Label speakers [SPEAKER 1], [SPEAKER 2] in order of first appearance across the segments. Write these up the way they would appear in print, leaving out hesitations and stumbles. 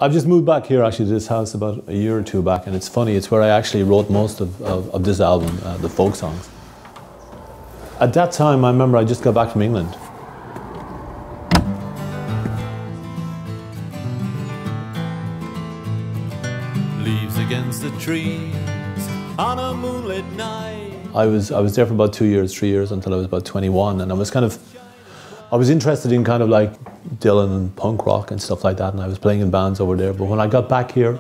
[SPEAKER 1] I've just moved back here actually to this house about a year or two back, and it's funny, it's where I actually wrote most of this album, The Folk Songs. At that time, I remember I just got back from England.
[SPEAKER 2] Leaves against the trees on a moonlit night.
[SPEAKER 1] I was there for about 2 years, 3 years, until I was about 21, and I was interested in kind of like Dylan and punk rock and stuff like that, and I was playing in bands over there. But when I got back here,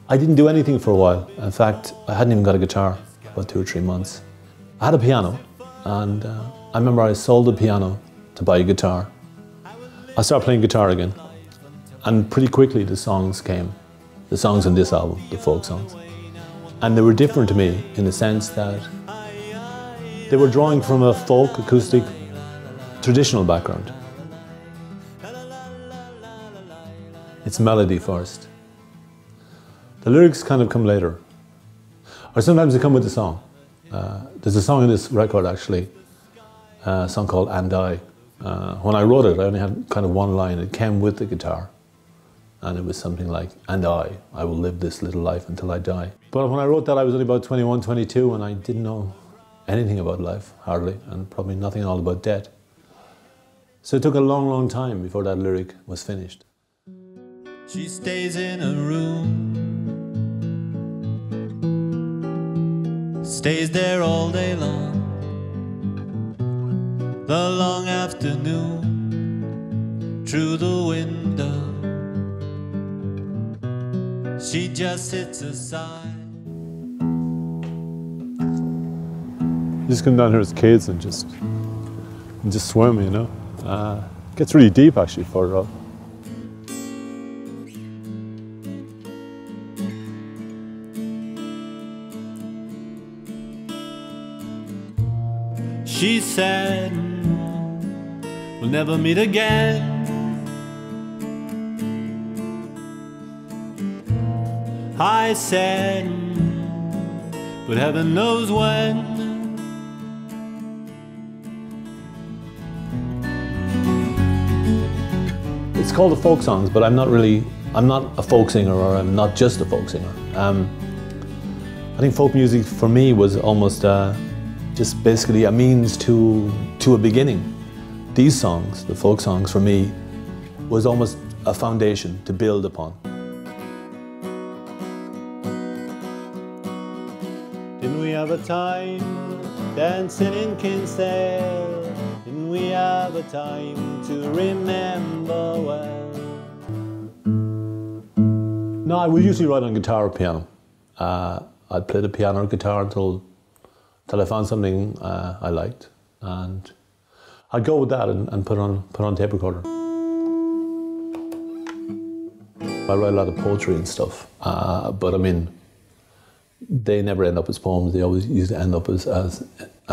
[SPEAKER 1] I didn't do anything for a while. In fact, I hadn't even got a guitar for about 2 or 3 months. I had a piano, and I remember I sold the piano to buy a guitar. I started playing guitar again, and pretty quickly the songs came. The songs in this album, the folk songs. And they were different to me in the sense that they were drawing from a folk, acoustic, traditional background. It's melody first. The lyrics kind of come later. Or sometimes they come with the song. There's a song in this record actually, a song called And I. When I wrote it, I only had kind of one line. It came with the guitar. And it was something like, and I will live this little life until I die. But when I wrote that, I was only about 21, 22, and I didn't know anything about life, hardly, and probably nothing at all about death. So it took a long, long time before that lyric was finished.
[SPEAKER 2] She stays in a room, stays there all day long, the long afternoon, through the window. She just sits aside.
[SPEAKER 1] Just come down here as kids and just swim, you know. Gets really deep actually further up.
[SPEAKER 2] She said, we'll never meet again. I said, but heaven knows when.
[SPEAKER 1] It's called The Folk Songs, but I'm not a folk singer, or I'm not just a folk singer. I think folk music for me was almost just basically a means to a beginning. These songs, the folk songs for me, was almost a foundation to build upon.
[SPEAKER 2] Didn't we have a time dancing in Kinsale? Didn't we have a time to remember well?
[SPEAKER 1] No, I would usually write on guitar or piano. I'd play the piano or guitar until I found something I liked, and I'd go with that and put on tape recorder. I write a lot of poetry and stuff, but I mean, they never end up as poems. They always used to end up as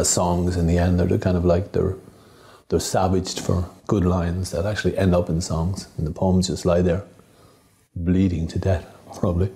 [SPEAKER 1] songs in the end. They're kind of like they're savaged for good lines that actually end up in songs, and the poems just lie there, bleeding to death, probably.